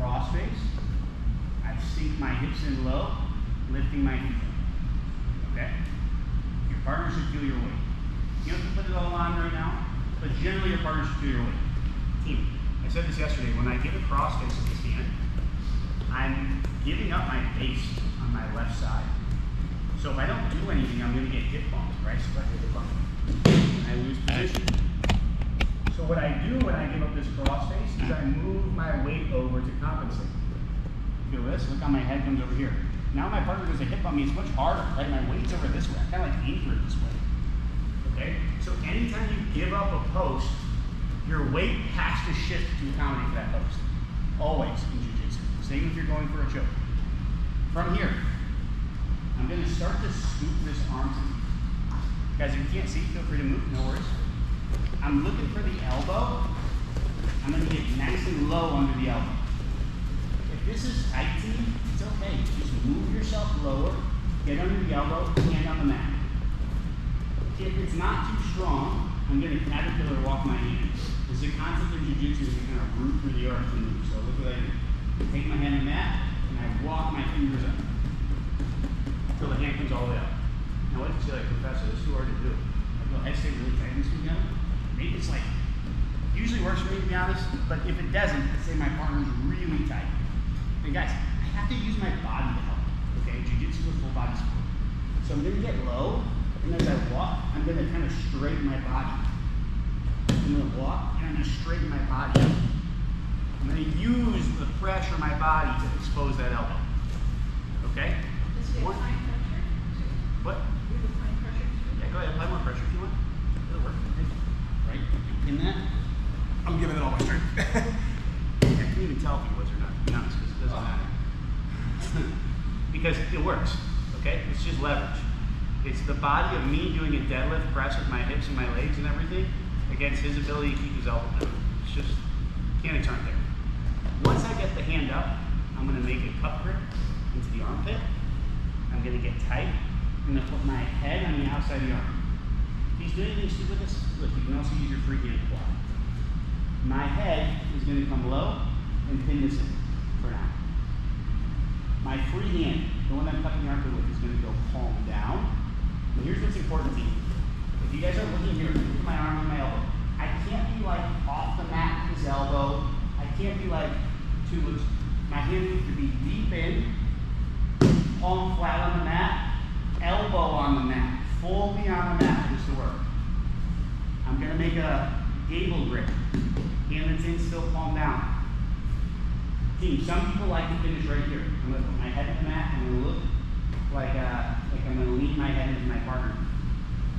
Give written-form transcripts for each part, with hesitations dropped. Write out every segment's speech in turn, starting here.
cross face. I sink my hips in low, lifting my feet up. Okay? Your partner should feel your weight. You don't have to put it all on right now, but generally your partner should feel your weight. Team, I said this yesterday, when I give a cross face with this hand, I'm giving up my base on my left side. So if I don't do anything, I'm going to get hip bumped, right? So if I hit the bump, and I lose position. So what I do when I give up this cross face is I move my weight over to compensate. Feel this? Look how my head comes over here. Now my partner does a hip bump me, it's much harder, right? My weight's over this way. I kind of like anchor it this way. Okay? So anytime you give up a post, your weight has to shift to accommodate for that post. Always in jiu-jitsu. Same if you're going for a choke. From here, I'm going to start to scoop this arm to me. Guys, if you can't see, feel free to move, no worries. I'm looking for the elbow. I'm going to get nice and low under the elbow. If this is tight to you, it's okay. Just move yourself lower, get under the elbow, hand on the mat. If it's not too strong, I'm going to caterpillar walk my hand. There's a concept in jiu-jitsu that you kind of root through the earth and move. So look what I do. Take my hand on the mat, and I walk my fingers up until the hand comes all the way up. Now what if you say, like, Professor, this is too hard to do? I go, I stay really tight in this together. Maybe it's like, usually works for me to be honest, but if it doesn't, let's say my partner's really tight. And guys, I have to use my body to help, okay? Jiu-jitsu is a full body sport. So I'm gonna get low, and as I walk, I'm gonna kind of straighten my body. I'm gonna walk, and I'm gonna straighten my body. I'm gonna use the pressure of my body to expose that elbow, okay? Apply pressure? What? You have apply pressure too? Yeah, go ahead, apply more pressure if you want. It'll work. Right? In that? I'm giving it all my strength. I can't even tell if he was or not, to be honest, because it doesn't matter. Because it works, okay? It's just leverage. It's the body of me doing a deadlift press with my hips and my legs and everything against his ability to keep his elbow down. It's just, mechanics aren't there. Once I get the hand up, I'm going to make a cup grip into the armpit. I'm going to get tight. I'm going to put my head on the outside of the arm. If he's doing anything stupid with this, look, you can also use your free hand to block. My head is going to come low and pin this in for now. My free hand, the one I'm cupping the armpit with, is going to go palm down. And here's what's important to you. If you guys are looking here, look at my arm and my elbow. I can't be like off the mat with his elbow. I can't be like too loose. My hand needs to be deep in, palm flat on the mat, elbow on the mat, fully on the mat for this to work. I'm going to make a gable grip. Hand that's in, still palm down. Team, some people like to finish right here. I'm going to put my head on the mat and I'm going to look like I'm going to lean my head into my partner.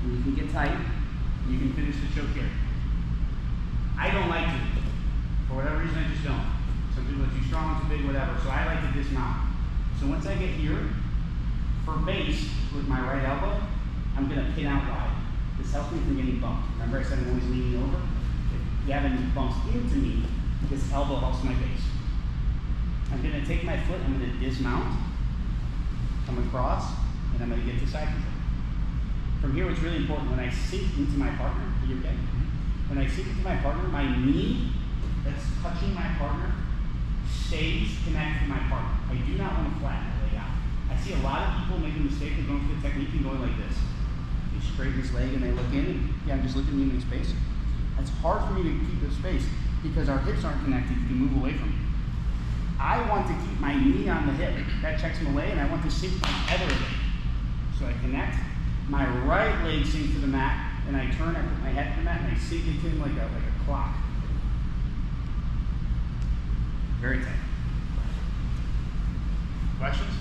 And you can get tight, and you can finish the choke here. I don't like to. For whatever reason, I just don't. Some people are too strong, too big, whatever. So I like to dismount. So once I get here, for base, with my right elbow, I'm going to pin out wide. This helps me from getting bumped. Remember I said I'm always leaning over? If you have any bumps into me, this elbow helps my base. I'm going to take my foot, I'm going to dismount, come across, and I'm going to get to side control. From here, what's really important, when I sink into my partner, you're okay? When I sink into my partner, my knee that's touching my partner stays connected to my partner. I do not want to flatten my leg out. I see a lot of people make the mistake of going for the technique and going like this. They straighten this leg and they look in, and yeah, I'm just looking in the space. It's hard for me to keep the space because our hips aren't connected. You can move away from me. I want to keep my knee on the hip. That checks him away, and I want to sink my other leg. So I connect. My right leg sinks to the mat, and I turn, I put my head to the mat, and I sink into him like a clock. Very tight. Questions?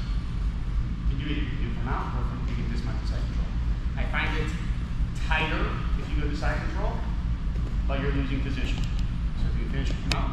You can do it if you do come out, or if you can dismount to side control. I find it tighter if you go to side control, but you're losing position. So if you finish, come out.